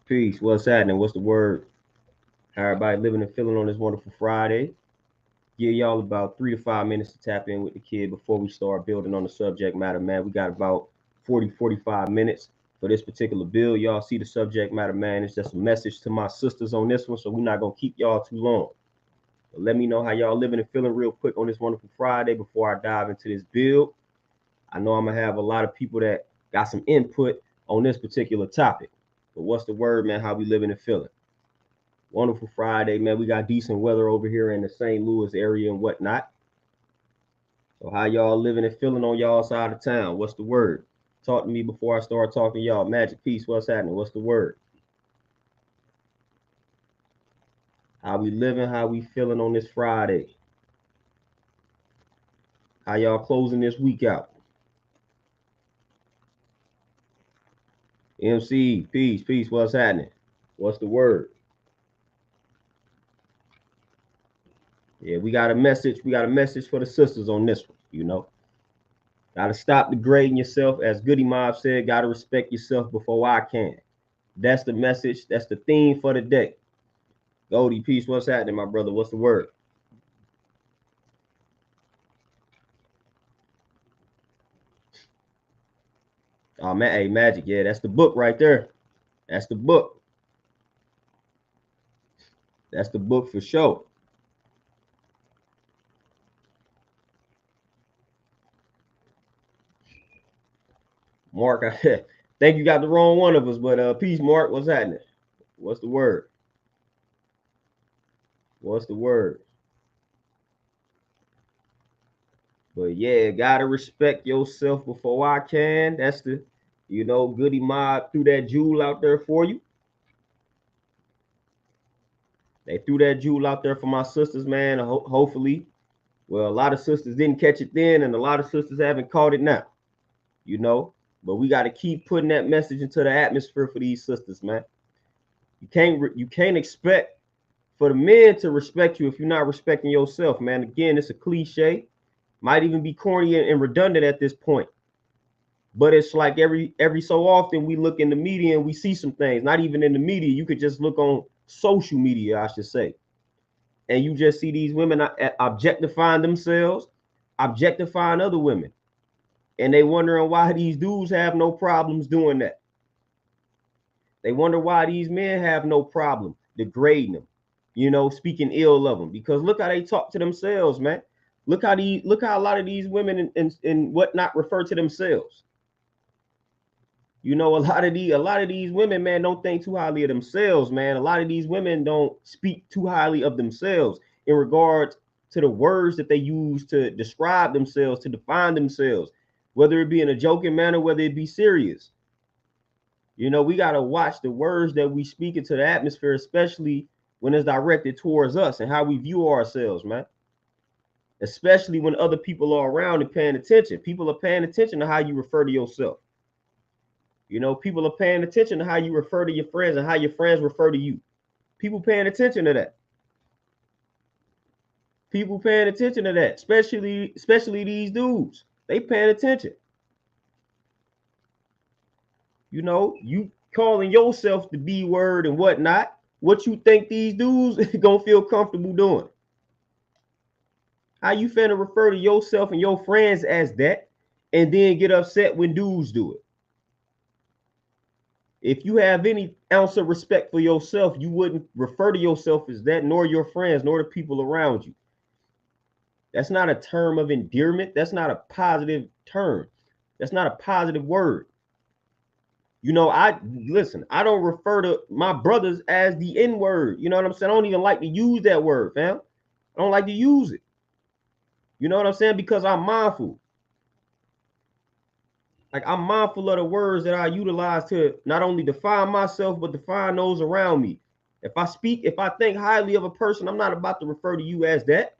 Peace. What's happening? What's the word? How everybody living and feeling on this wonderful Friday? Give y'all about 3 to 5 minutes to tap in with the kid before we start building on the subject matter, man. We got about 40, 45 minutes for this particular build. Y'all see the subject matter, man. It's just a message to my sisters on this one, so we're not gonna keep y'all too long. But let me know how y'all living and feeling real quick on this wonderful Friday before I dive into this build. I know I'm gonna have a lot of people that got some input on this particular topic. But what's the word, man? How we living and feeling? Wonderful Friday, man. We got decent weather over here in the St. Louis area and whatnot. So how y'all living and feeling on y'all side of town? What's the word? Talk to me before I start talking to y'all. Magic Peace, what's happening? What's the word? How we living? How we feeling on this Friday? How y'all closing this week out? MC, peace, what's happening? What's the word? Yeah, we got a message. We got a message for the sisters on this one, you know. Gotta stop degrading yourself. As Goody Mob said, gotta respect yourself before I can. That's the message. That's the theme for the day. Goldie, peace. What's happening, my brother? What's the word? Oh man, hey, Magic. Yeah, that's the book right there. That's the book. That's the book for sure. Mark, I think you got the wrong one of us, but peace, Mark. What's happening? What's the word? What's the word? But yeah, gotta respect yourself before I can. That's the, Goody Mob threw that jewel out there for you. They threw that jewel out there for my sisters, man. Hopefully, well, a lot of sisters didn't catch it then, and a lot of sisters haven't caught it now. You know, but we got to keep putting that message into the atmosphere for these sisters, man. You can't expect for the men to respect you if you're not respecting yourself, man. Again, it's a cliche, might even be corny and redundant at this point. But it's like every so often we look in the media and we see some things. Not even in the media, you could just look on social media, I should say, and you just see these women objectifying themselves, objectifying other women, and they wondering why these dudes have no problems doing that. They wonder why these men have no problem degrading them, speaking ill of them. Because look how they talk to themselves, man. Look how a lot of these women and whatnot refer to themselves. A lot of these women, man, don't think too highly of themselves, man. A lot of these women don't speak too highly of themselves in regards to the words that they use to describe themselves, to define themselves, whether it be in a joking manner, whether it be serious. We got to watch the words that we speak into the atmosphere, especially when it's directed towards us and how we view ourselves, man. Especially when other people are around and paying attention. People are paying attention to how you refer to yourself. People are paying attention to how you refer to your friends and how your friends refer to you. People paying attention to that. People paying attention to that, especially these dudes. They paying attention. You calling yourself the B word and whatnot. What you think these dudes gonna feel comfortable doing? How you finna refer to yourself and your friends as that and then get upset when dudes do it? If you have any ounce of respect for yourself, you wouldn't refer to yourself as that, nor your friends, nor the people around you. That's not a term of endearment. That's not a positive term. That's not a positive word. I don't refer to my brothers as the N word. You know what I'm saying? I don't even like to use that word, fam. I don't like to use it. You know what I'm saying? Because I'm mindful. Like, I'm mindful of the words that I utilize to not only define myself, but define those around me. If I think highly of a person, I'm not about to refer to you as that.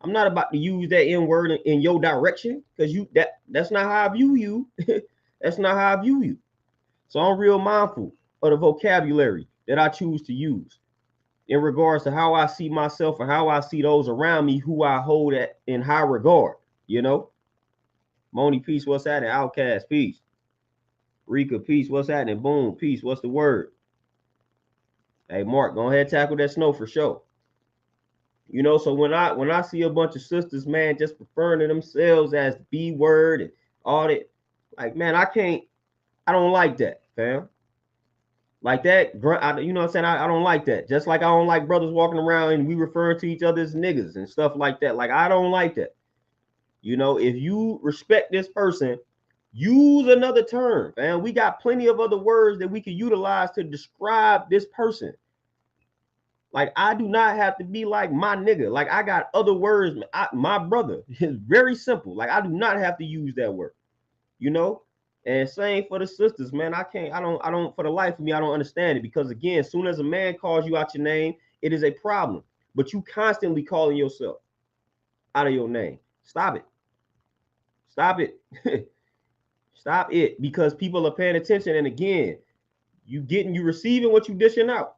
I'm not about to use that N word in your direction, because that's not how I view you. That's not how I view you. So I'm real mindful of the vocabulary that I choose to use in regards to how I see myself and how I see those around me who I hold in high regard. Moni, peace, what's happening? Outcast, peace. Rika, peace, what's happening? Boom, peace, what's the word? Hey, Mark, go ahead, tackle that snow for sure. You know, so when I see a bunch of sisters, man, just referring to themselves as the B word and all that, like, man, I don't like that, fam. Like that, you know what I'm saying? I don't like that. Just like I don't like brothers walking around and we refer to each other as niggas and stuff like that. Like, I don't like that. You know, if you respect this person, use another term, man. We got plenty of other words that we can utilize to describe this person. Like, I do not have to be like my nigga. Like, I got other words. My brother is very simple. Like, I do not have to use that word, you know? And same for the sisters, man. I don't, for the life of me, I don't understand it. Because again, as soon as a man calls you out your name, it is a problem. But you constantly calling yourself out of your name. Stop it. Stop it. Stop it. Because people are paying attention. And again, you receiving what you dishing out.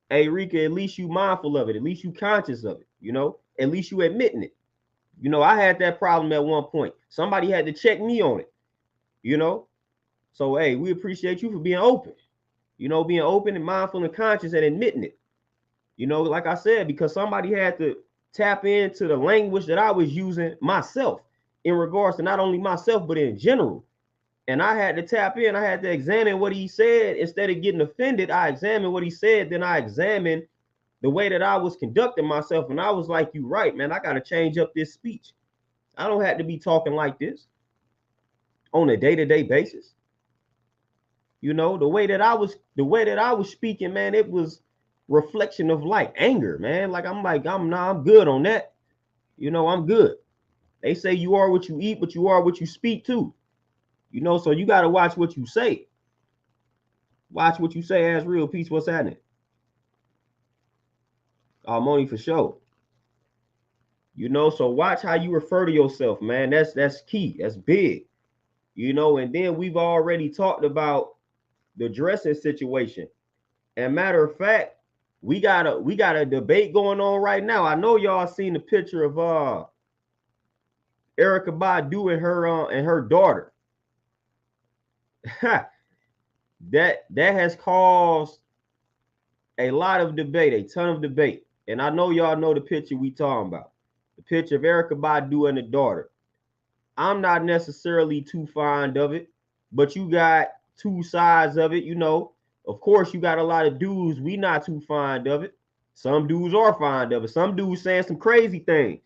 Hey, Erykah, at least you mindful of it. At least you conscious of it. You know, at least you admitting it. You know, I had that problem at one point. Somebody had to check me on it. You know, so hey, we appreciate you for being open. You know, being open and mindful and conscious and admitting it. You know, like I said, because somebody had to tap into the language that I was using myself in regards to not only myself but in general. And I had to tap in. I had to examine what he said. Instead of getting offended, I examined what he said. Then I examined the way that I was conducting myself. And I was like, you right, man, I got to change up this speech. I don't have to be talking like this on a day-to-day basis. You know, the way that I was speaking, man, it was reflection of like anger, man. Like I'm good on that. You know, I'm good. They say you are what you eat, but you are what you speak too. You know, so you got to watch what you say. Watch what you say. As real peace. What's happening? Money for sure. You know, so watch how you refer to yourself, man. That's key. That's big. You know, and then we've already talked about the dressing situation. And matter of fact, we got a debate going on right now. I know y'all seen the picture of Erykah Badu and her daughter. that has caused a lot of debate, a ton of debate. And I know y'all know the picture we talking about. The picture of Erykah Badu and the daughter. I'm not necessarily too fond of it, but you got two sides of it, you know. Of course, you got a lot of dudes we not too fond of it. Some dudes are fond of it. Some dudes saying some crazy things.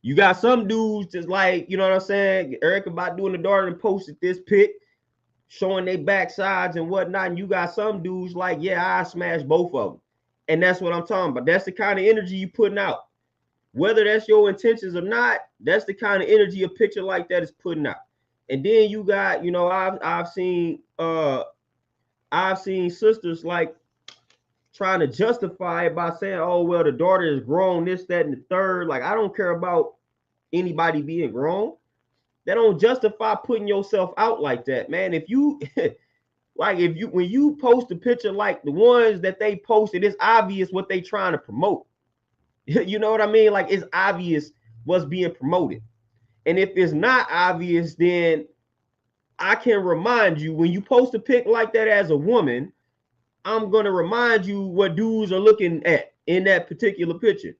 You got some dudes just like, you know what I'm saying? Erykah Badu and the daughter and posted this pic showing their backsides and whatnot. And you got some dudes like, yeah, I smash both of them. And that's what I'm talking about. That's the kind of energy you putting out. Whether that's your intentions or not, that's the kind of energy a picture like that is putting out. And then you got, you know, I've seen sisters like trying to justify it by saying, oh, well, the daughter is grown, this, that, and the third. Like, I don't care about anybody being grown. That don't justify putting yourself out like that, man. If you when you post a picture like the ones that they posted, it's obvious what they trying to promote. You know what I mean? Like, it's obvious what's being promoted. And if it's not obvious, then I can remind you, when you post a pic like that as a woman, I'm going to remind you what dudes are looking at in that particular picture.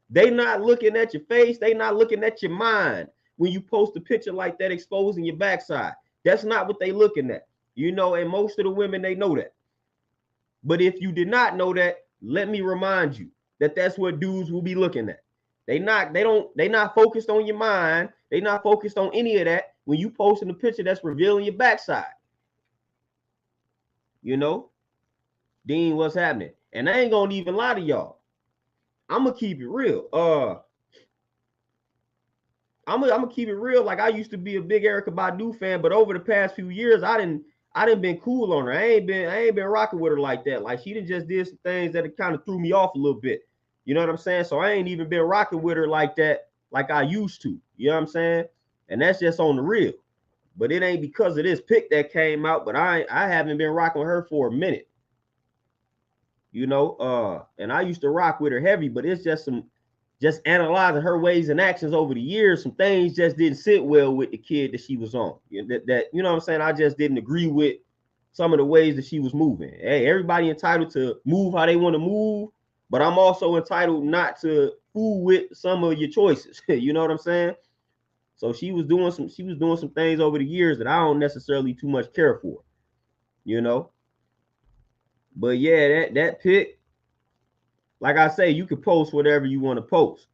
They not looking at your face. They not looking at your mind when you post a picture like that exposing your backside. That's not what they looking at. You know, and most of the women, they know that. But if you did not know that, let me remind you that that's what dudes will be looking at. They not focused on your mind. They not focused on any of that when you posting a picture that's revealing your backside. You know, Dean, what's happening? And I ain't gonna even lie to y'all. I'm gonna keep it real. I'm gonna keep it real. Like, I used to be a big Erykah Badu fan, but over the past few years, I didn't been cool on her. I ain't been rocking with her like that. Like, she just did some things that kind of threw me off a little bit. You know what I'm saying? So I ain't even been rocking with her like that, like I used to. You know what I'm saying? And that's just on the real. But it ain't because of this pic that came out. But I haven't been rocking with her for a minute. You know, and I used to rock with her heavy, but it's just analyzing her ways and actions over the years. Some things just didn't sit well with the kid that she was on. That you know what I'm saying? I just didn't agree with some of the ways that she was moving. Hey, everybody entitled to move how they want to move, but I'm also entitled not to fool with some of your choices. You know what I'm saying? So she was doing some things over the years that I don't necessarily too much care for, you know. But yeah, that pic, like I say, you can post whatever you want to post,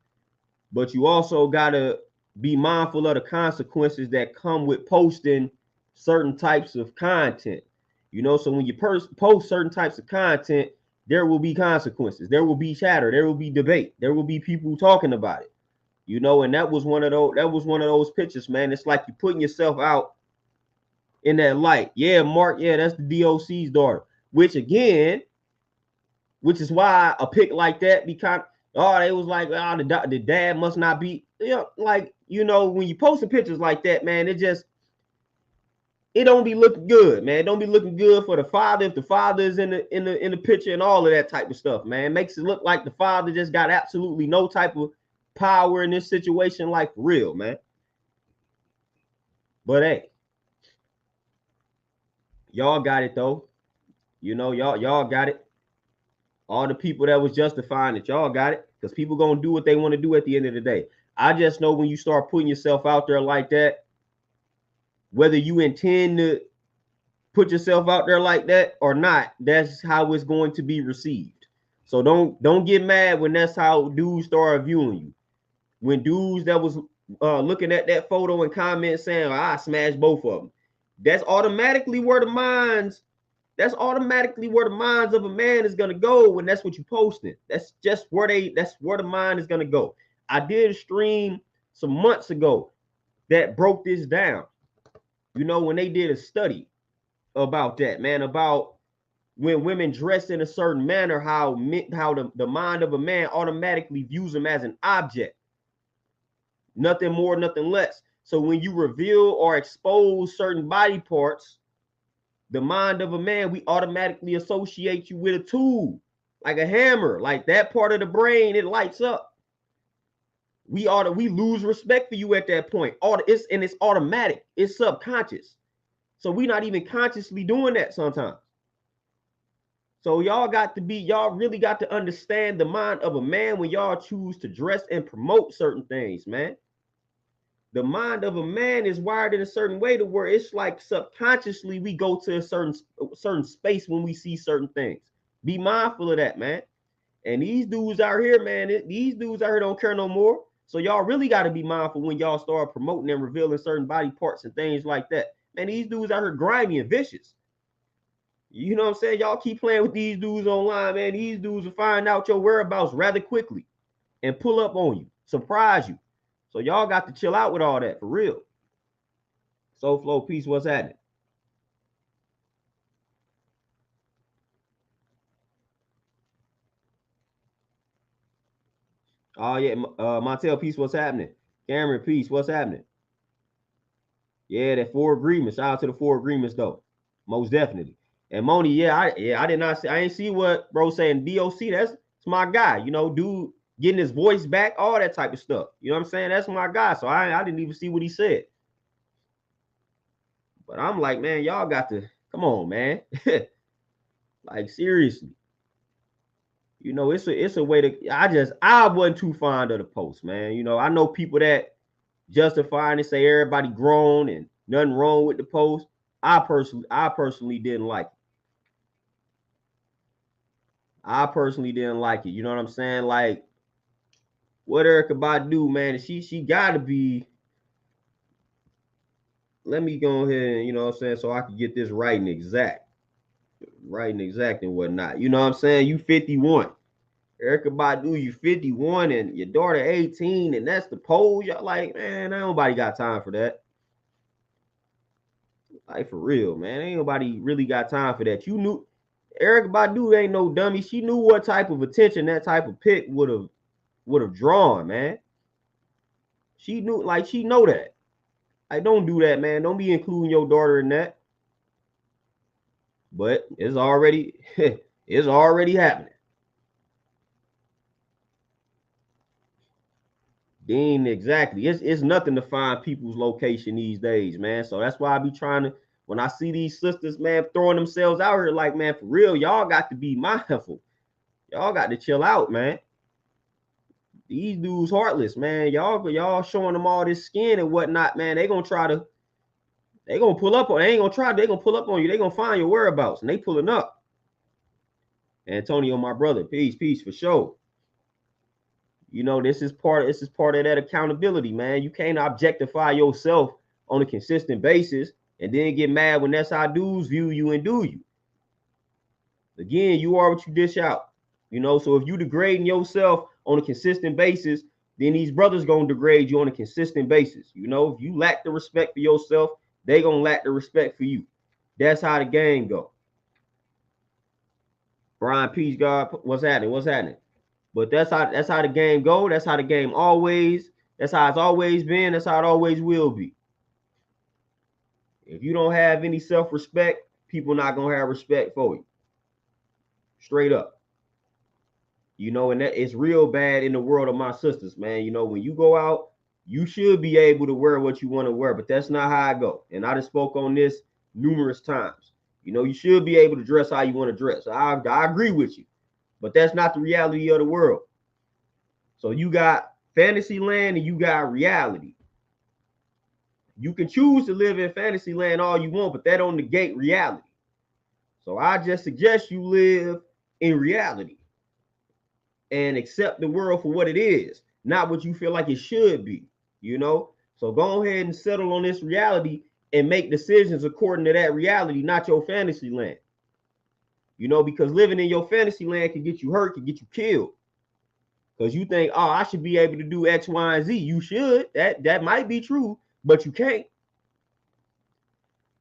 but you also gotta be mindful of the consequences that come with posting certain types of content. You know, so when you post certain types of content, there will be consequences. There will be chatter. There will be debate. There will be people talking about it. You know, and that was one of those. That was one of those pictures, man. It's like you're putting yourself out in that light. Yeah, Mark. Yeah, that's the DOC's daughter. Which again, which is why a pic like that be kind of, oh, they was like, oh, the dad must not be, you know, like, you know, when you posting pictures like that, man, it don't be looking good, man. It don't be looking good for the father if the father is in the picture and all of that type of stuff, man. It makes it look like the father just got absolutely no type of power in this situation, like for real, man. But hey, y'all got it though. You know, y'all got it. All the people that was justifying it, y'all got it, because people gonna do what they want to do at the end of the day. I just know when you start putting yourself out there like that, whether you intend to put yourself out there like that or not, that's how it's going to be received. So don't get mad when that's how dudes start viewing you. When dudes that was looking at that photo and comment saying, oh, I smashed both of them, that's automatically where the minds of a man is gonna go when that's what you posting. That's where the mind is gonna go. I did a stream some months ago that broke this down. You know, when they did a study about that, man, about when women dress in a certain manner, how the mind of a man automatically views them as an object. Nothing more, nothing less. So when you reveal or expose certain body parts, the mind of a man, we automatically associate you with a tool, like a hammer, like that part of the brain, it lights up. We lose respect for you at that point. It's automatic, it's subconscious. So we're not even consciously doing that sometimes. So y'all really got to understand the mind of a man when y'all choose to dress and promote certain things, man. The mind of a man is wired in a certain way to where it's like subconsciously we go to a certain space when we see certain things. Be mindful of that, man. And these dudes out here, man, these dudes out here don't care no more. So y'all really got to be mindful when y'all start promoting and revealing certain body parts and things like that. Man, these dudes out here grimy and vicious. You know what I'm saying? Y'all keep playing with these dudes online, man. These dudes will find out your whereabouts rather quickly and pull up on you, surprise you. So y'all got to chill out with all that, for real. Soul Flow Peace, what's happening? Oh yeah, Montel Peace, what's happening? Cameron Peace, what's happening? Yeah, that 4 agreements. Shout out to the 4 agreements though, most definitely. And Moni, yeah, I did not see. I ain't see what bro saying. DOC, that's my guy. You know, dude getting his voice back, all that type of stuff. You know what I'm saying? That's my guy. So I didn't even see what he said. But I'm like, man, y'all got to come on, man. Like seriously. You know, it's a way to. I wasn't too fond of the post, man. You know, I know people that justify and say everybody grown and nothing wrong with the post. I personally didn't like it. I personally didn't like it. You know what I'm saying? Like, what Erykah Badu, man, she gotta be. Let me go ahead and, you know what I'm saying, so I can get this right and exact. And whatnot. You know what I'm saying? You 51. Erykah Badu, you 51 and your daughter 18, and that's the pose. Y'all like, man, nobody got time for that. Like for real, man. Ain't nobody really got time for that. You knew Erykah Badu ain't no dummy. She knew what type of attention that type of pic would have drawn, man. She knew, like she know that. Like, don't do that, man. Don't be including your daughter in that. But it's already it's already happening. Dean, exactly. It's nothing to find people's location these days, man. So that's why I be trying to When I see these sisters, man, throwing themselves out here, like, man, for real, y'all got to be mindful. Y'all got to chill out, man. These dudes heartless, man. Y'all showing them all this skin and whatnot, man. They gonna pull up on. They ain't gonna try. They gonna pull up on you. They gonna find your whereabouts, and they pulling up. Antonio, my brother, peace for sure. You know, this is part of that accountability, man. You can't objectify yourself on a consistent basis and then get mad when that's how dudes view you and do you. Again, you are what you dish out. You know, so if you degrading yourself on a consistent basis, then these brothers gonna degrade you on a consistent basis. You know, if you lack the respect for yourself, they gonna lack the respect for you. That's how the game go. Brian, peace, God. What's happening? But that's how the game go. That's how the game always. That's how it's always been. That's how it always will be. If you don't have any self-respect, people not gonna have respect for you. Straight up. You know, and that it's real bad in the world of my sisters, man. You know, when you go out, you should be able to wear what you want to wear, but that's not how I go. And I just spoke on this numerous times. You know, you should be able to dress how you want to dress. I agree with you, but that's not the reality of the world. So you got fantasy land and you got reality. You can choose to live in fantasy land all you want, but that don't negate reality. So I just suggest you live in reality and accept the world for what it is, not what you feel like it should be, you know? So go ahead and settle on this reality and make decisions according to that reality, not your fantasy land. You know, because living in your fantasy land can get you hurt, can get you killed. Because you think, oh, I should be able to do X, Y, and Z. You should. That might be true, but you can't.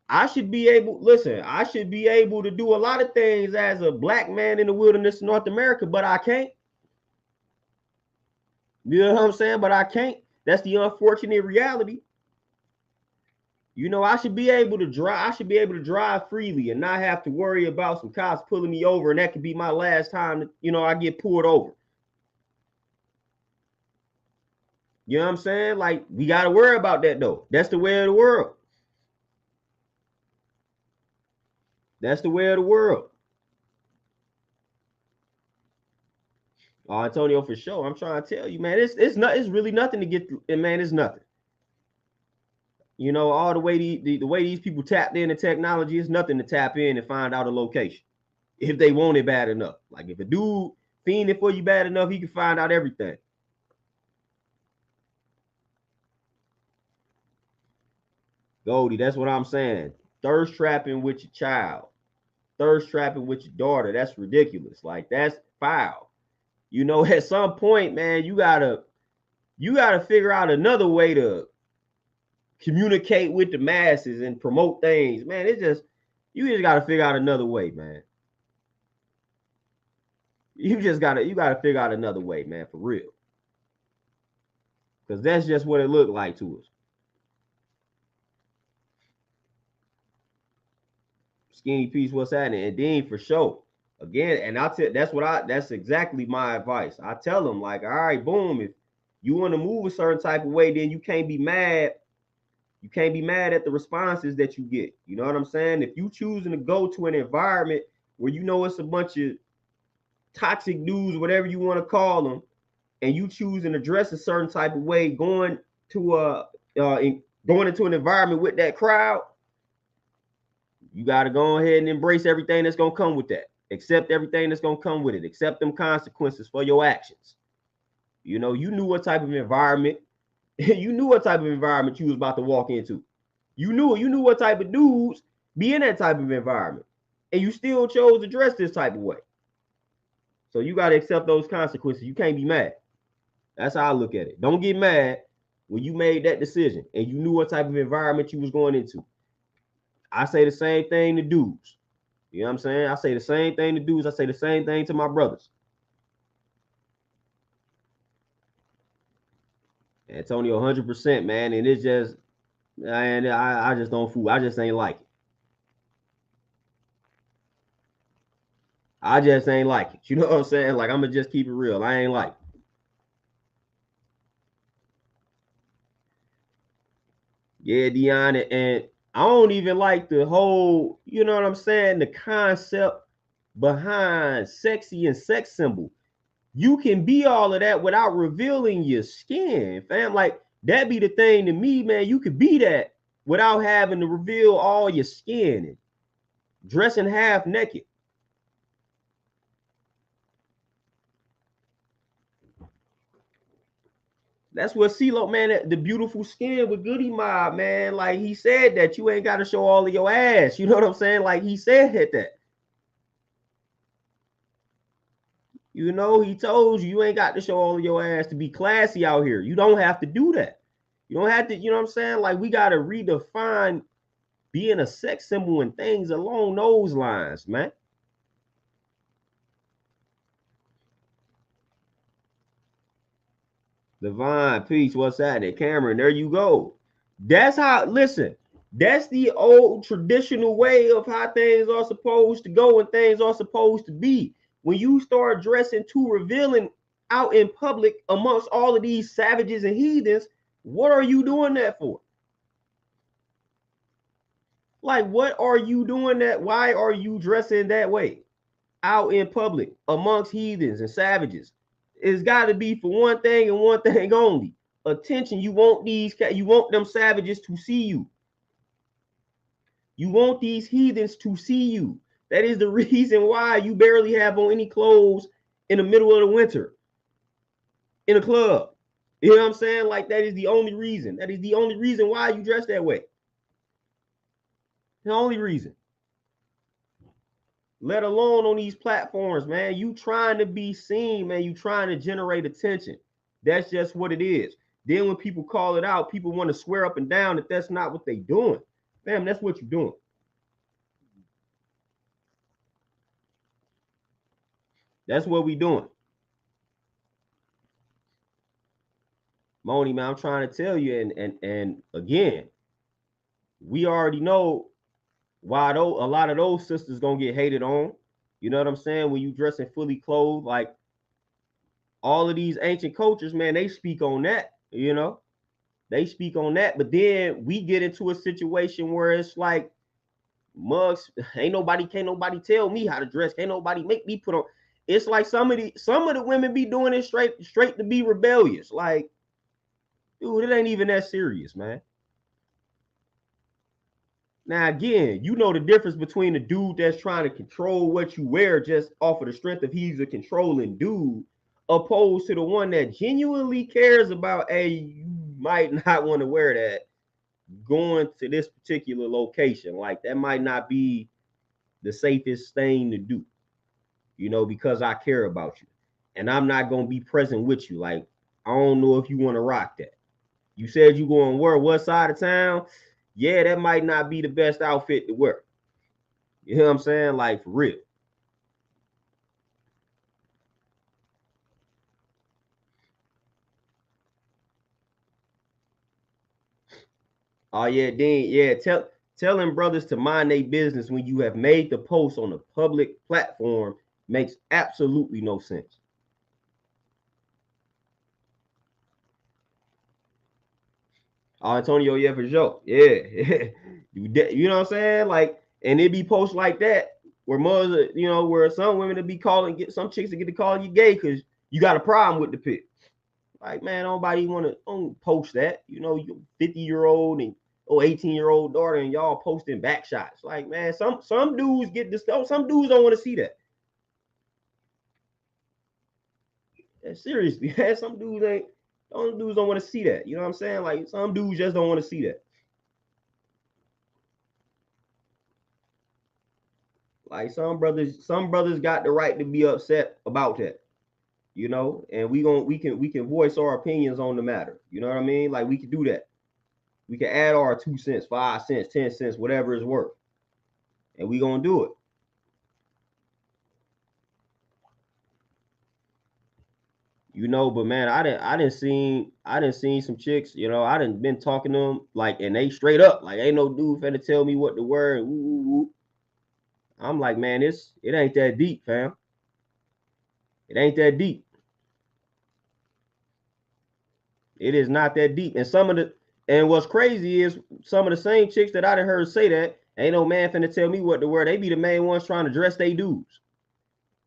I should be able to do a lot of things as a black man in the wilderness of North America, but I can't. You know what I'm saying? But I can't. That's the unfortunate reality. You know, I should be able to drive freely and not have to worry about some cops pulling me over, and that could be my last time that, you know, I get pulled over. You know what I'm saying? Like, we got to worry about that, though. That's the way of the world. That's the way of the world. Oh, Antonio, for sure. I'm trying to tell you, man, it's really nothing to get through. And man, it's nothing. You know, all the way the way these people tapped into technology, it's nothing to tap in and find out a location if they want it bad enough. Like, if a dude fiending for you bad enough, he can find out everything. Goldie, that's what I'm saying. Thirst trapping with your child, thirst trapping with your daughter. That's ridiculous. Like, that's foul. You know, at some point, man, you gotta figure out another way to communicate with the masses and promote things, man. You just gotta figure out another way, man. You gotta figure out another way, man, for real. Because that's just what it looked like to us. Skinny piece, what's happening? And Dean, for sure. Again, and that's exactly my advice. I tell them, like, all right, boom, if you want to move a certain type of way, then you can't be mad. You can't be mad at the responses that you get. You know what I'm saying? If you choosing to go to an environment where you know it's a bunch of toxic dudes, whatever you want to call them, and you choosing to dress a certain type of way, going into an environment with that crowd, you got to go ahead and embrace everything that's going to come with that. Accept everything that's going to come with it. Accept them consequences for your actions. You know, you knew what type of environment, you was about to walk into. You knew what type of dudes be in that type of environment. And you still chose to dress this type of way. So you got to accept those consequences. You can't be mad. That's how I look at it. Don't get mad when you made that decision and you knew what type of environment you was going into. I say the same thing to dudes. You know what I'm saying? I say the same thing to dudes. I say the same thing to my brothers. Antonio, 100%, man. And it's just, and I just don't fool. I just ain't like it. I just ain't like it. You know what I'm saying? Like, I'm going to just keep it real. I ain't like it. Yeah, Deanna, and I don't even like the whole, you know what I'm saying, the concept behind sexy and sex symbol. You can be all of that without revealing your skin, fam. Like that be the thing to me, man. You could be that without having to reveal all your skin and dressing half naked. That's what CeeLo, man, the beautiful skin with Goody Mob, man. Like he said that you ain't got to show all of your ass. You know what I'm saying? Like he said that. You know, he told you ain't got to show all of your ass to be classy out here. You don't have to do that. You don't have to, you know what I'm saying? Like we got to redefine being a sex symbol and things along those lines, man. Divine Peace, what's happening? Cameron, there you go. That's how, listen, that's the old traditional way of how things are supposed to go and things are supposed to be. When you start dressing too revealing out in public amongst all of these savages and heathens, what are you doing that for? Like, what are you doing that? Why are you dressing that way out in public amongst heathens and savages? It's got to be for one thing and one thing only: attention. You want them savages to see you. You want these heathens to see you. That is the reason why you barely have on any clothes in the middle of the winter in a club. You know what I'm saying? Like that is the only reason. That is the only reason why you dress that way. The only reason. Let alone on these platforms, man. You trying to be seen, man. You trying to generate attention. That's just what it is. Then when people call it out, people want to swear up and down that that's not what they doing. Fam, that's what you're doing. That's what we doing. Moni, man, I'm trying to tell you, and again, we already know why a lot of those sisters gonna get hated on. You know what I'm saying? When you dressing fully clothed, like all of these ancient cultures, man, they speak on that. You know, they speak on that. But then we get into a situation where it's like, mugs, can't nobody tell me how to dress. Can't nobody make me put on. It's like some of the women be doing it straight to be rebellious. Like, dude, it ain't even that serious, man. Now, again, you know the difference between a dude that's trying to control what you wear just off of the strength of he's a controlling dude, opposed to the one that genuinely cares about, hey, you might not want to wear that going to this particular location. Like, that might not be the safest thing to do, you know, because I care about you. And I'm not going to be present with you. Like, I don't know if you want to rock that. You said you going to wear what side of town? Yeah, that might not be the best outfit to wear. You know what I'm saying? Like, for real. Oh, yeah, Dean. Yeah, telling brothers to mind their business when you have made the post on a public platform makes absolutely no sense. Oh, Antonio, yeah, for sure. Yeah. You know what I'm saying? Like, and it be posts like that where mothers, you know, where some women to be calling, get some chicks to get to call you gay because you got a problem with the pic. Like, man, nobody want to don't post that. You know, you 50-year-old and 18-year-old daughter and y'all posting back shots. Like, man, some dudes get this. Some dudes don't want to see that. Yeah, seriously, man, some dudes don't want to see that. You know what I'm saying? Like, some dudes just don't want to see that. Like some brothers got the right to be upset about that, you know, and we can voice our opinions on the matter. You know what I mean? Like we can do that. We can add our 2 cents, 5 cents, 10 cents, whatever it's worth, and we gonna do it. You know, but man, I didn't seen some chicks. You know, I didn't been talking to them like, and they straight up like, ain't no dude finna tell me what to wear. And woo, woo, woo. I'm like, man, it ain't that deep, fam. It ain't that deep. It is not that deep. And And what's crazy is some of the same chicks that I done heard say that, ain't no man finna tell me what to wear. They be the main ones trying to dress they dudes.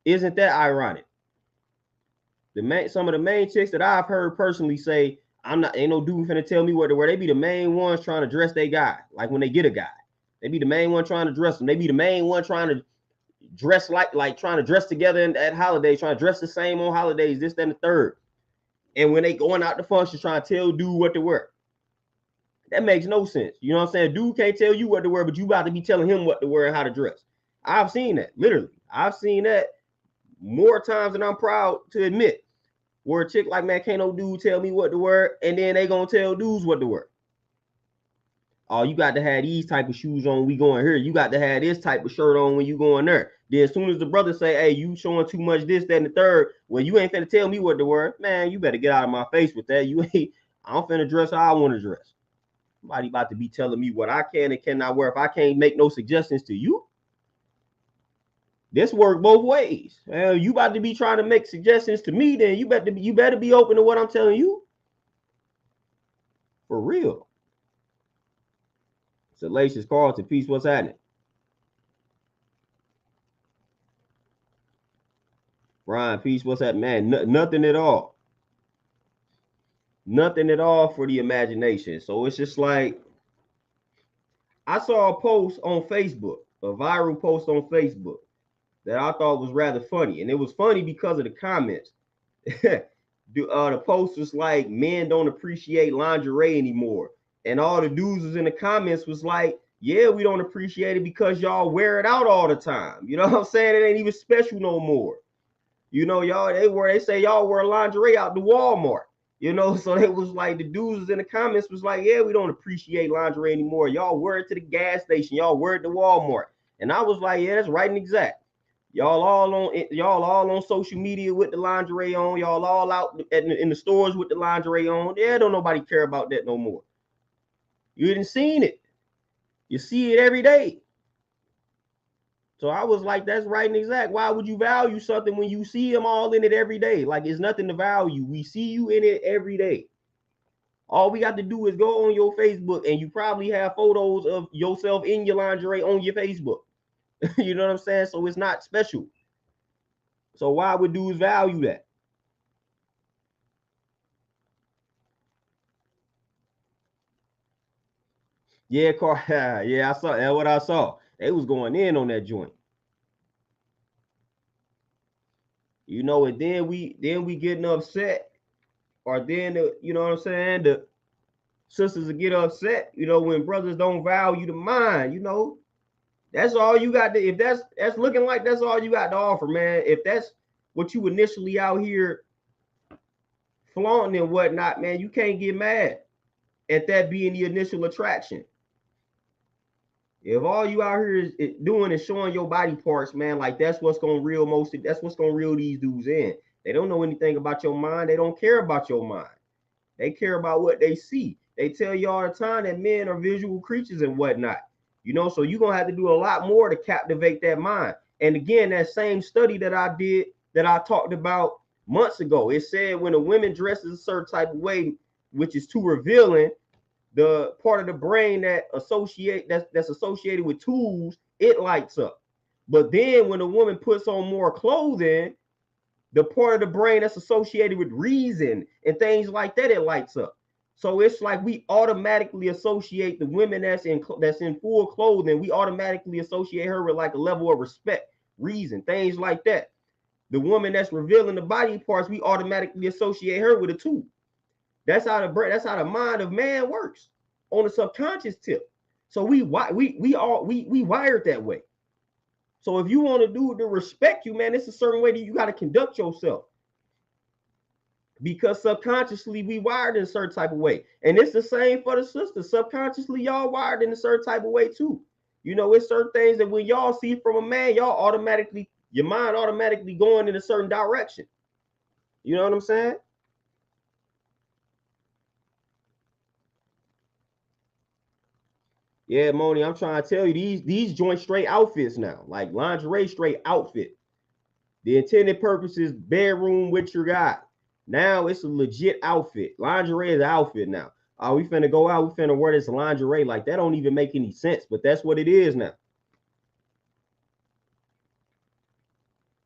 Isn't that ironic? Some of the main chicks that I've heard personally say, ain't no dude finna tell me what to wear. They be the main ones trying to dress they guy. Like when they get a guy, they be the main one trying to dress them. They be the main one trying to dress like trying to dress together at holidays, trying to dress the same on holidays, this, that, and the third. And when they going out the function, trying to tell dude what to wear. That makes no sense. You know what I'm saying? Dude can't tell you what to wear, but you about to be telling him what to wear and how to dress. I've seen that, literally. I've seen that more times than I'm proud to admit. Where a chick like, man, can't no dude tell me what to wear, and then they gonna tell dudes what to wear. Oh, you got to have these type of shoes on when we going here. You got to have this type of shirt on when you going there. Then as soon as the brother say, hey, you showing too much this, that, and the third, well, you ain't finna tell me what to wear. Man, you better get out of my face with that. I'm finna dress how I want to dress. Somebody about to be telling me what I can and cannot wear if I can't make no suggestions to you. This work both ways. You about to be trying to make suggestions to me, then you better be open to what I'm telling you. For real. Salacious Carlton, peace. What's happening? Brian, peace. What's happening? Man, nothing at all. Nothing at all for the imagination. So it's just like, I saw a post on Facebook, a viral post on Facebook that I thought was rather funny. And it was funny because of the comments. The post was like, men don't appreciate lingerie anymore. And all the dudes was in the comments was like, yeah, we don't appreciate it because y'all wear it out all the time. You know what I'm saying? It ain't even special no more. You know, y'all, they say y'all wear lingerie out to Walmart. You know, so it was like the dudes in the comments was like, yeah, we don't appreciate lingerie anymore. Y'all wear it to the gas station. Y'all wear it to Walmart. And I was like, yeah, that's right and exact. Y'all all on social media with the lingerie on. Y'all all out in the stores with the lingerie on. Yeah, don't nobody care about that no more. You didn't seen it. You see it every day. So I was like, that's right and exact. Why would you value something when you see them all in it every day? Like, it's nothing to value. We see you in it every day. All we got to do is go on your Facebook, and you probably have photos of yourself in your lingerie on your Facebook. You know what I'm saying? So it's not special. So why would dudes value that? Yeah, yeah, I saw that. What I saw, they was going in on that joint. You know, and then we getting upset, or then you know what I'm saying, the sisters will get upset, you know, when brothers don't value the mind. You know, that's all you got to, if that's looking like that's all you got to offer, man. If that's what you initially out here flaunting and whatnot, man, you can't get mad at that being the initial attraction. If all you out here is doing is showing your body parts, man, like that's what's gonna reel these dudes in. They don't know anything about your mind. They don't care about your mind. They care about what they see. They tell you all the time that men are visual creatures and whatnot. You know, so you're gonna have to do a lot more to captivate that mind. And again, that same study that I talked about months ago, it said when a woman dresses a certain type of way, which is too revealing, the part of the brain that's associated with tools, it lights up. But then when a woman puts on more clothing, the part of the brain that's associated with reason and things like that, it lights up. So it's like we automatically associate the women that's in full clothing, we automatically associate her with like a level of respect, reason, things like that. The woman that's revealing the body parts, we automatically associate her with a tool. That's how the mind of man works on the subconscious tip. So we wired that way. So if you want to do to respect you, man, it's a certain way that you got to conduct yourself. Because subconsciously we wired in a certain type of way. And it's the same for the sisters. Subconsciously, y'all wired in a certain type of way too. You know, it's certain things that when y'all see from a man, your mind automatically going in a certain direction. You know what I'm saying? Yeah, Moni, I'm trying to tell you, these joint straight outfits now, like lingerie straight outfit. The intended purpose is bedroom with your guy. Now it's a legit outfit. Lingerie is an outfit now. Oh, we finna go out, we finna wear this lingerie. Like, that don't even make any sense, but that's what it is now.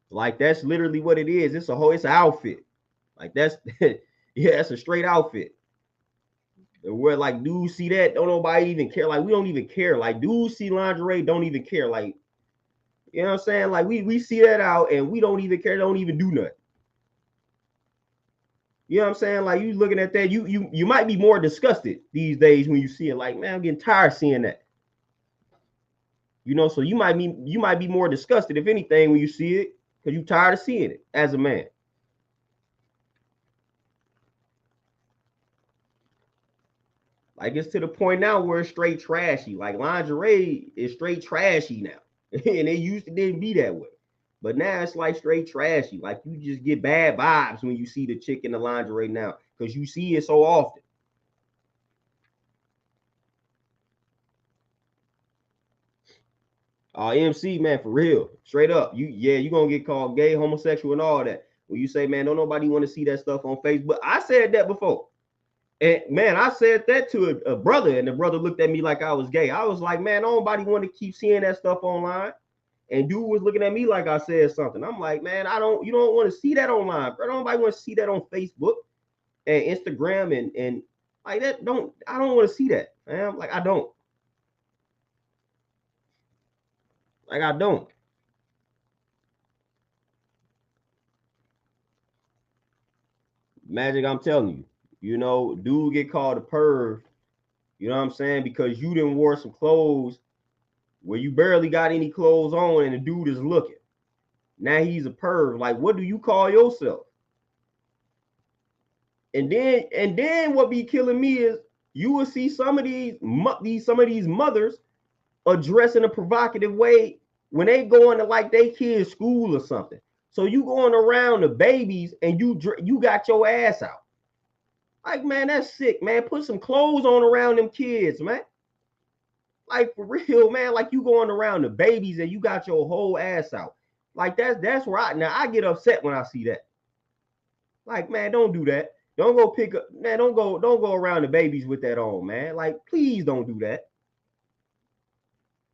Like, that's literally what it is. It's an outfit. Like, that's yeah, that's a straight outfit. And where like dudes see that, don't nobody even care. Like, we don't even care. Like, dudes see lingerie, don't even care. Like, you know what I'm saying? Like, we see that out and we don't even care, don't even do nothing. You know what I'm saying? Like, you looking at that, you might be more disgusted these days when you see it. Like, man, I'm getting tired of seeing that. You know, so you might be more disgusted, if anything, when you see it, because you're tired of seeing it as a man. Like, it's to the point now where it's straight trashy. Like, lingerie is straight trashy now. And it used to didn't be that way. But now it's like straight trashy. Like, you just get bad vibes when you see the chick in the lingerie now, because you see it so often. MC, man, for real. Straight up. You gonna get called gay, homosexual, and all that. When you say, man, don't nobody want to see that stuff on Facebook. I said that before. And man, I said that to a brother, and the brother looked at me like I was gay. I was like, man, nobody want to keep seeing that stuff online. And dude was looking at me like I said something. I'm like, man, you don't want to see that online, bro. Nobody want to see that on Facebook and Instagram and like that. I don't want to see that, man. Like, I don't. Like, I don't. Magic, I'm telling you, dude get called a perv, you know what I'm saying? Because you didn't wear some clothes where you barely got any clothes on and the dude is looking. Now he's a perv. Like, what do you call yourself? And then what be killing me is you will see some of these mothers address in a provocative way when they go into like they kids' school or something. So you going around the babies and you got your ass out. Like, man, that's sick, man. Put some clothes on around them kids, man. Like, for real, man. Like, you going around the babies and you got your whole ass out. Like, that's where I get upset when I see that. Like, man, don't do that. Don't go pick up, man. Don't go around the babies with that on, man. Like, please don't do that.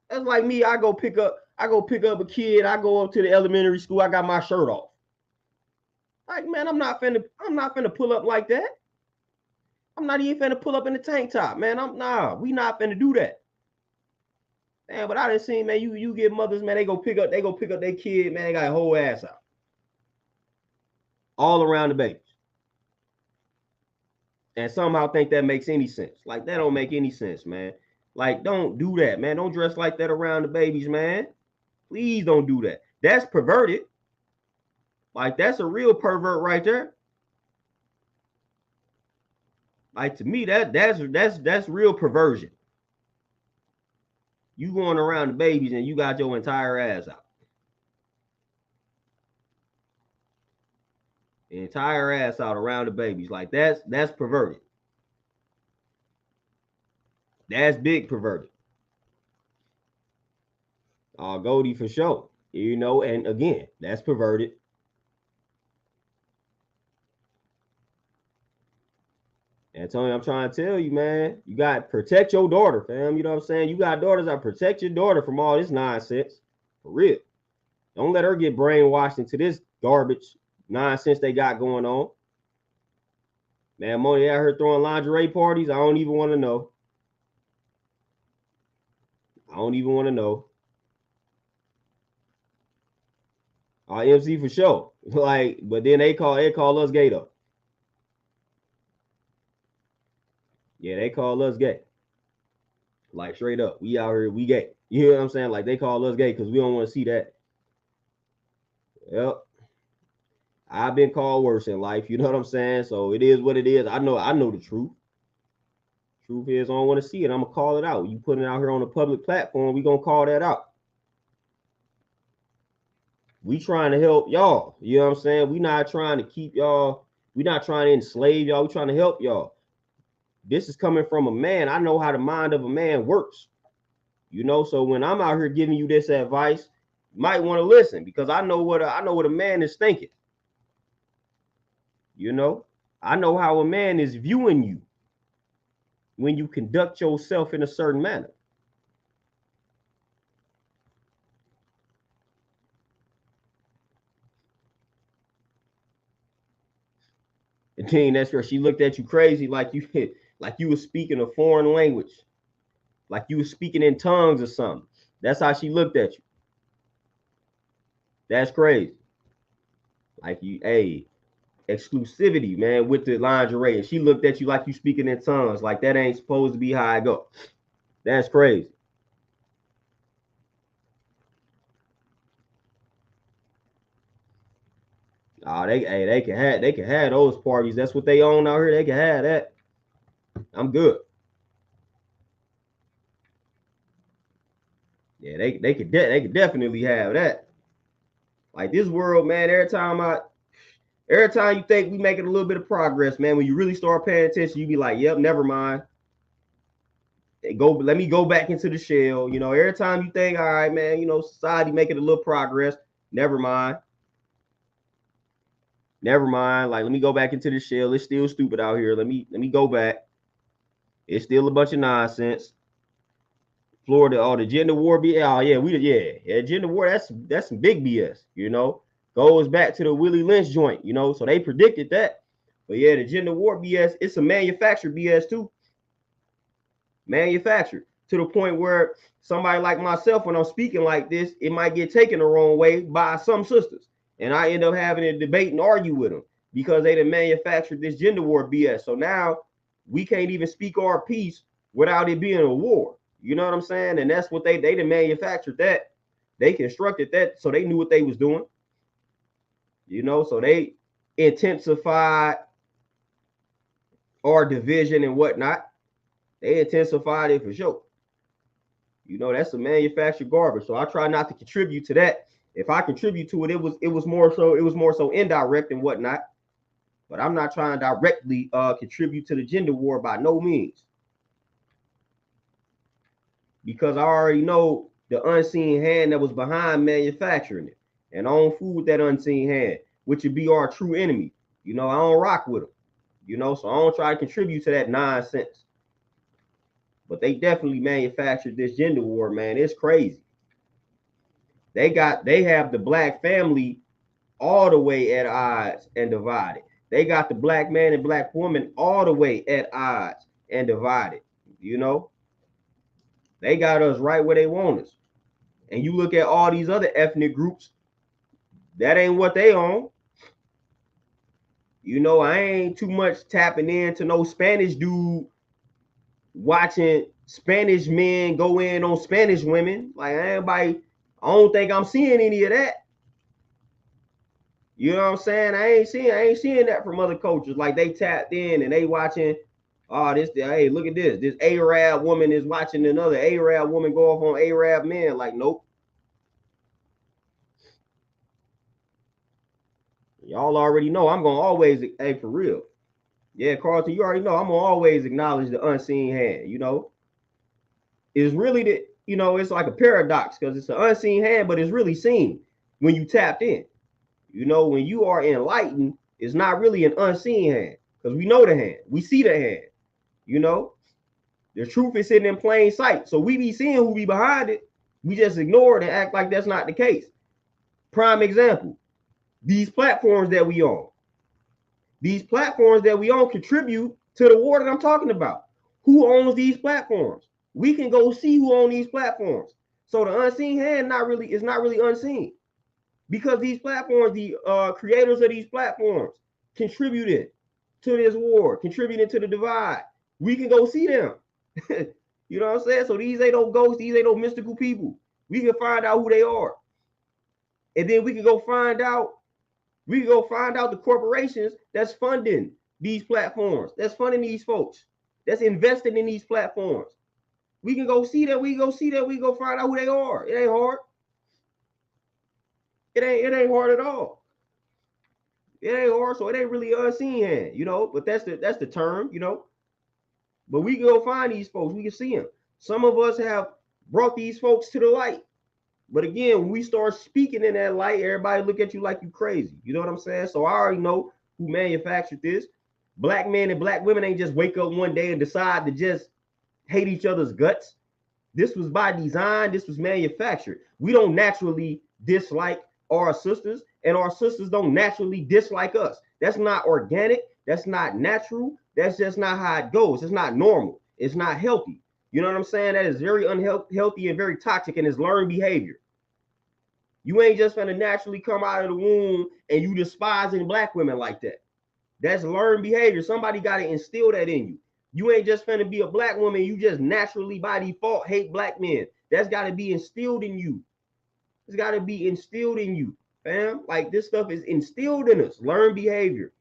That's like me. I go pick up a kid. I go up to the elementary school. I got my shirt off. Like, man, I'm not finna pull up like that. I'm not even finna pull up in the tank top, man. We not finna do that. Man, but I done seen, man, you get mothers, man, they go pick up their kid, man, they got a whole ass out. All around the babies. And somehow think that makes any sense. Like, that don't make any sense, man. Like, don't do that, man. Don't dress like that around the babies, man. Please don't do that. That's perverted. Like, that's a real pervert right there. Like, to me, that's real perversion. You going around the babies and you got your entire ass out. The entire ass out around the babies. Like, that's perverted. That's big perverted. Goldie for sure. And again, that's perverted. And Tony, I'm trying to tell you, man, you got to protect your daughter, fam. You know what I'm saying? You got daughters, I protect your daughter from all this nonsense. For real. Don't let her get brainwashed into this garbage nonsense they got going on. Man, Moni out here throwing lingerie parties. I don't even want to know. MC for sure. Like, but then they call us gay though. Yeah, they call us gay. Like, straight up, we out here, we gay. You know what I'm saying? Like, they call us gay because we don't want to see that. Yep. I've been called worse in life. You know what I'm saying? So it is what it is. I know the truth. Truth is, I don't want to see it. I'm gonna call it out. You putting it out here on a public platform, we gonna call that out. We trying to help y'all. You know what I'm saying? We not trying to keep y'all. We not trying to enslave y'all. We trying to help y'all. This is coming from a man. I know how the mind of a man works. So when I'm out here giving you this advice, you might want to listen because I know what a man is thinking. I know how a man is viewing you. when you conduct yourself in a certain manner. And then that's where she looked at you crazy, like you was speaking a foreign language, like you was speaking in tongues or something. That's how she looked at you. That's crazy. Like you, hey, exclusivity, man, with the lingerie. And she looked at you like you speaking in tongues. Like that ain't supposed to be how I go. That's crazy. Oh, they can have those parties. That's what they own out here. They can have that. I'm good. Yeah, they could definitely have that. Like this world, man, every time you think we making a little bit of progress, man, when you really start paying attention, you be like, yep, never mind. Let me go back into the shell. You know, every time you think, all right, man, you know, society making a little progress, never mind. Never mind. Like, let me go back into the shell. It's still stupid out here. Let me go back. It's still a bunch of nonsense. Florida, the gender war gender war. That's some big BS. You know, goes back to the Willie Lynch joint. You know, so they predicted that. But yeah, the gender war BS. It's a manufactured BS too. Manufactured to the point where somebody like myself, when I'm speaking like this, it might get taken the wrong way by some sisters, and I end up having a debate and argue with them because they done manufactured this gender war BS. So now we can't even speak our piece without it being a war. You know what I'm saying? And that's what they done manufactured that. They constructed that so they knew what they was doing. You know, so they intensified our division and whatnot. They intensified it for sure. You know, that's a manufactured garbage. So I try not to contribute to that. If I contribute to it, it was more so indirect and whatnot. But I'm not trying to directly contribute to the gender war by no means. Because I already know the unseen hand that was behind manufacturing it. And I don't fool with that unseen hand, which would be our true enemy. You know, I don't rock with them. You know, so I don't try to contribute to that nonsense. But they definitely manufactured this gender war, man. It's crazy. They have the black family all the way at odds and divided. They got the black man and black woman all the way at odds and divided. You know, they got us right where they want us. And you look at all these other ethnic groups, that ain't what they on. You know, I ain't too much tapping into no Spanish dude watching Spanish men go in on Spanish women. Like I don't think I'm seeing any of that. You know what I'm saying? I ain't seeing that from other cultures. Like they tapped in and they watching. Oh, hey, look at this. This Arab woman is watching another Arab woman go off on Arab men. Like, nope. Y'all already know I'm gonna always, hey, for real. Yeah, Carlton, you already know I'm gonna always acknowledge the unseen hand. You know, it's really it's like a paradox because it's an unseen hand, but it's really seen when you tapped in. You know, when you are enlightened, it's not really an unseen hand because we know the hand, we see the hand. You know, the truth is sitting in plain sight, so we be seeing who be behind it. We just ignore it and act like that's not the case. Prime example: these platforms that we own. These platforms that we own contribute to the war that I'm talking about. Who owns these platforms? We can go see who owns these platforms. So the unseen hand is not really unseen because these platforms, the creators of these platforms, contributed to this war, contributed to the divide. We can go see them. You know what I'm saying? So these ain't no ghosts, these ain't no mystical people. We can find out who they are, and then we can go find out the corporations that's funding these platforms, that's funding these folks, that's investing in these platforms. We can go see that. We go find out who they are. It ain't hard. It ain't hard at all. It ain't hard, so it ain't really unseen hand, you know. But that's the term, you know. But we can go find these folks. We can see them. Some of us have brought these folks to the light. But again, when we start speaking in that light, everybody look at you like you crazy. You know what I'm saying? So I already know who manufactured this. Black men and black women ain't just wake up one day and decide to just hate each other's guts. This was by design. This was manufactured. We don't naturally dislike our sisters, and our sisters don't naturally dislike us. That's not organic. That's not natural. That's just not how it goes. It's not normal. It's not healthy. You know what I'm saying? That is very unhealthy and very toxic, and it's learned behavior. You ain't just gonna naturally come out of the womb and you despising black women like that. That's learned behavior. Somebody got to instill that in you. You ain't just gonna be a black woman. You just naturally by default hate black men. That's got to be instilled in you. It's got to be instilled in you, fam. Like this stuff is instilled in us. Learned behavior,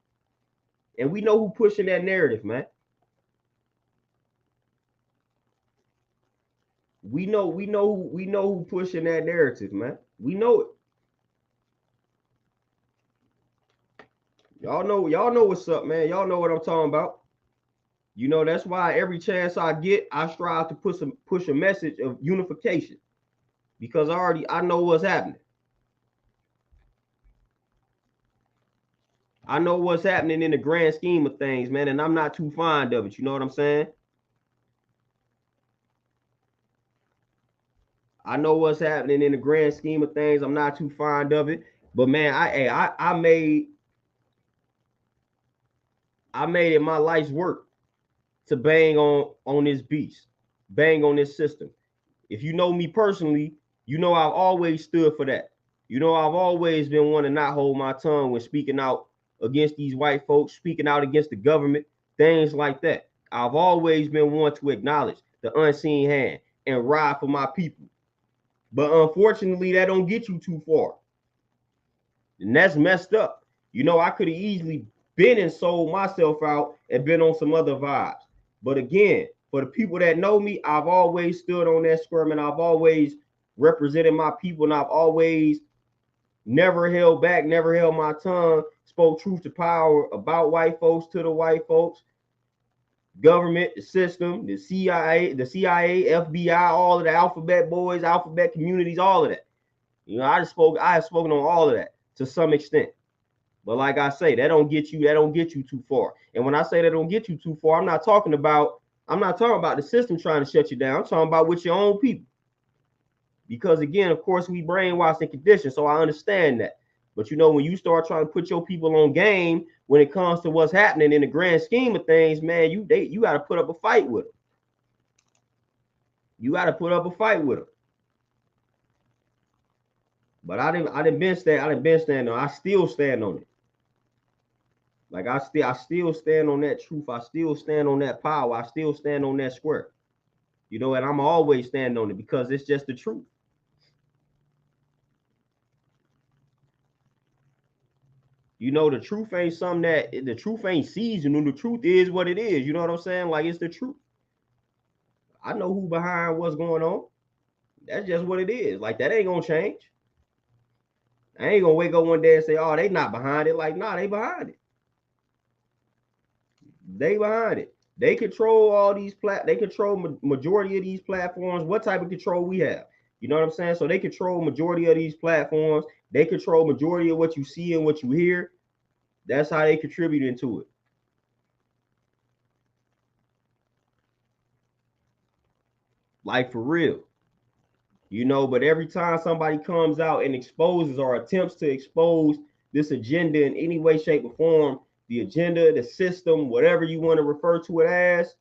and we know who pushing that narrative, man. We know who pushing that narrative, man. We know it. Y'all know what's up, man. Y'all know what I'm talking about. You know, that's why every chance I get, I strive to push a message of unification. Because I know what's happening. I know what's happening in the grand scheme of things, man, and I'm not too fond of it. You know what I'm saying? I know what's happening in the grand scheme of things. I'm not too fond of it. But man, I made it my life's work to bang on this beast, bang on this system. If you know me personally, you know I've always stood for that. You know I've always been one to not hold my tongue when speaking out against these white folks, speaking out against the government, things like that. I've always been one to acknowledge the unseen hand and ride for my people. But unfortunately, that don't get you too far. And that's messed up. You know, I could have easily been and sold myself out and been on some other vibes. But again, for the people that know me, I've always stood on that squirm, and I've always represented my people, and I've always never held back, never held my tongue, spoke truth to power about white folks to the white folks, government, the system, the CIA, FBI, all of the alphabet boys, alphabet communities, all of that. You know, I have spoken on all of that to some extent. But like I say, that don't get you too far. And when I say that don't get you too far, I'm not talking about the system trying to shut you down. I'm talking about with your own people. Because again, of course, we brainwashed and conditioned, so I understand that. But you know, when you start trying to put your people on game when it comes to what's happening in the grand scheme of things, man, you got to put up a fight with them. You got to put up a fight with them. But I didn't been standing on. I still stand on it. Like I still stand on that truth. I still stand on that power. I still stand on that square. You know, and I'm always stand on it because it's just the truth. You know, the truth ain't something that the truth ain't seasonal. The truth is what it is. You know what I'm saying? Like it's the truth. I know who behind what's going on. That's just what it is. Like that ain't gonna change. I ain't gonna wake up one day and say, "Oh, they not behind it." Like, nah, they behind it. They behind it. They control all these they control majority of these platforms. What type of control we have? You know what I'm saying? So they control majority of these platforms. They control majority of what you see and what you hear. That's how they contribute into it. Like for real. You know, but every time somebody comes out and exposes or attempts to expose this agenda in any way, shape, or form, the agenda, the system, whatever you want to refer to it as,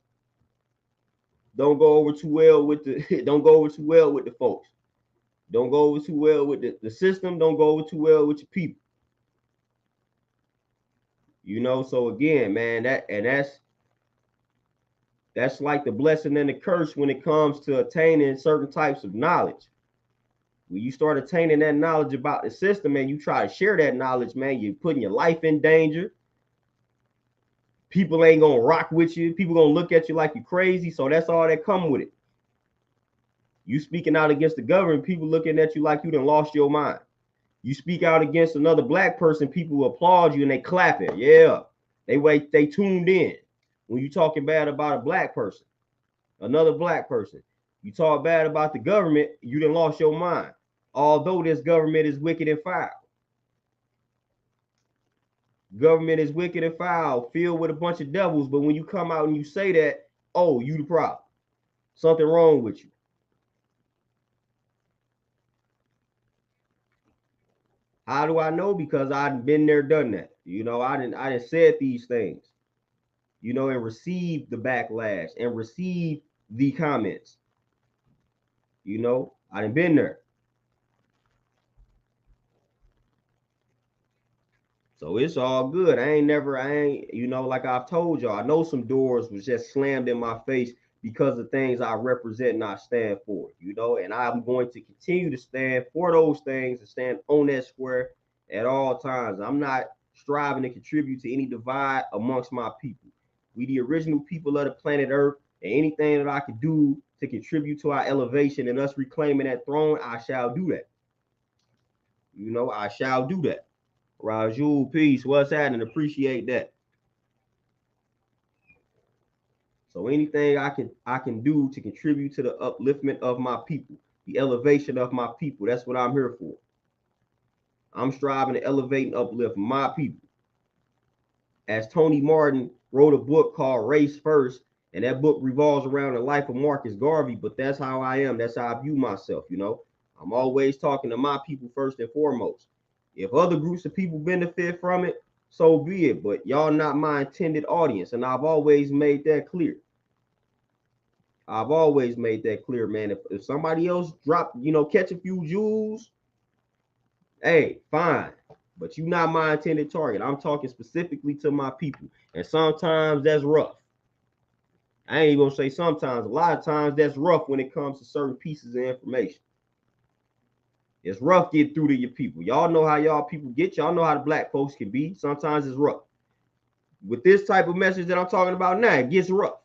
don't go over too well with the folks. Don't go over too well with the system. Don't go over too well with your people. You know, so again, man, that's like the blessing and the curse when it comes to attaining certain types of knowledge. When you start attaining that knowledge about the system and you try to share that knowledge, man, you're putting your life in danger. People ain't gonna rock with you. People gonna look at you like you're crazy. So that's all that come with it. You speaking out against the government, people looking at you like you done lost your mind. You speak out against another black person, people will applaud you and they clapping. Yeah, they tuned in. When you talking bad about a black person, another black person, you talk bad about the government, you done lost your mind. Although this government is wicked and foul. Government is wicked and foul, filled with a bunch of devils. But when you come out and you say that, oh, you the problem. Something wrong with you. How do I know? Because I've been there, done that. You know, I didn't said these things, you know, and received the backlash and received the comments. You know, I done been there. So it's all good. You know, like I've told y'all, I know some doors was just slammed in my face because of things I represent and I stand for, you know, and I'm going to continue to stand for those things and stand on that square at all times. I'm not striving to contribute to any divide amongst my people. We the original people of the planet Earth, and anything that I could do to contribute to our elevation and us reclaiming that throne, I shall do that. You know, I shall do that. Rajul, peace. What's happening? Appreciate that. So anything I can do to contribute to the upliftment of my people, the elevation of my people, that's what I'm here for. I'm striving to elevate and uplift my people. As Tony Martin wrote a book called Race First, and that book revolves around the life of Marcus Garvey, but that's how I am. That's how I view myself, you know. I'm always talking to my people first and foremost. If other groups of people benefit from it, so be it. But y'all not my intended audience, and I've always made that clear. I've always made that clear, man. If somebody else drop, you know, catch a few jewels, hey, fine. But you not my intended target. I'm talking specifically to my people. And sometimes that's rough. I ain't even gonna say sometimes. A lot of times that's rough when it comes to certain pieces of information. It's rough getting through to your people. Y'all know how y'all people get. Y'all know how the black folks can be. Sometimes it's rough. With this type of message that I'm talking about now, it gets rough.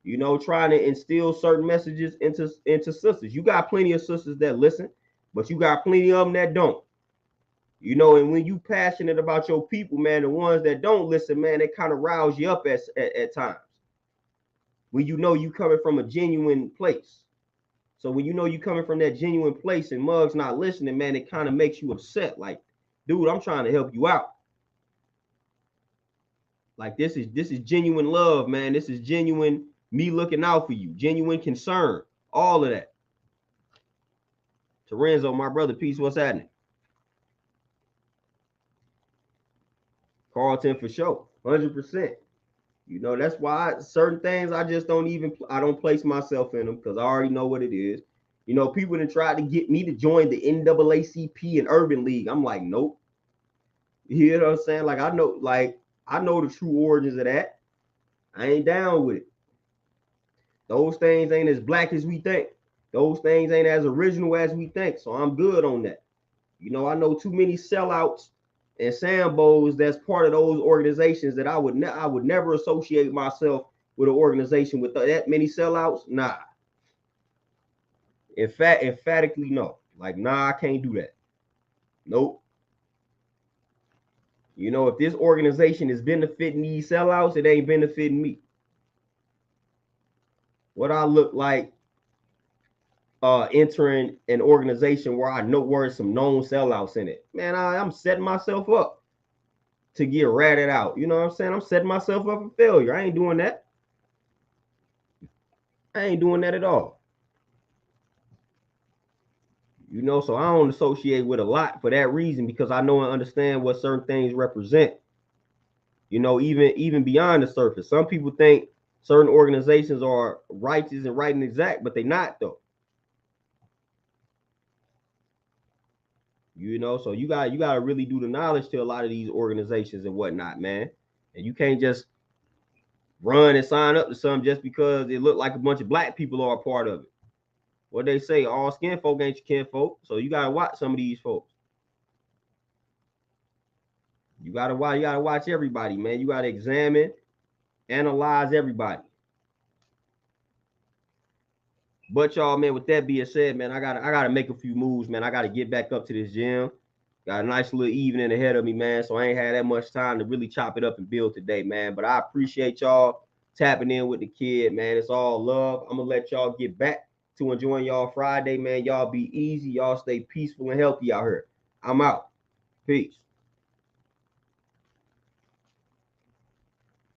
You know, trying to instill certain messages into sisters. You got plenty of sisters that listen, but you got plenty of them that don't. You know, and when you passionate about your people, man, the ones that don't listen, man, they kind of rouse you up at times. When you know you coming from a genuine place. So when you know you coming from that genuine place and Mug's not listening, man, it kind of makes you upset. Like, dude, I'm trying to help you out. Like this is genuine love, man. This is genuine me looking out for you, genuine concern, all of that. Terenzo, my brother, peace, what's happening? Carlton for sure, 100%. You know, that's why certain things I just I don't place myself in them because I already know what it is. You know, people that tried to get me to join the NAACP and Urban League. I'm like, nope. You know what I'm saying? Like, I know the true origins of that. I ain't down with it. Those things ain't as black as we think. Those things ain't as original as we think. So I'm good on that. You know, I know too many sellouts and Sambos that's part of those organizations that I would never associate myself with an organization with that many sellouts. Nah. Emphatically no. Like, nah, I can't do that. Nope. You know, if this organization is benefiting these sellouts, it ain't benefiting me. What I look like entering an organization where I know where some known sellouts in it. Man, I'm setting myself up to get ratted out. You know what I'm saying? I'm setting myself up for failure. I ain't doing that. I ain't doing that at all. You know, so I don't associate with a lot for that reason because I know and understand what certain things represent. You know, even beyond the surface. Some people think certain organizations are righteous and right and exact, but they're not though. You know, so you got to really do the knowledge to a lot of these organizations and whatnot, man. And you can't just run and sign up to something just because it looked like a bunch of black people are a part of it. What they say, all skin folk ain't your kin folk. So you gotta watch some of these folks. You gotta watch everybody, man. You gotta examine, analyze everybody. But y'all, man, with that being said, man, I gotta make a few moves, man. I gotta get back up to this gym. Got a nice little evening ahead of me, man. So I ain't had that much time to really chop it up and build today, man. But I appreciate y'all tapping in with the kid, man. It's all love. I'm gonna let y'all get back to enjoying y'all Friday, man. Y'all be easy. Y'all stay peaceful and healthy out here. I'm out. Peace.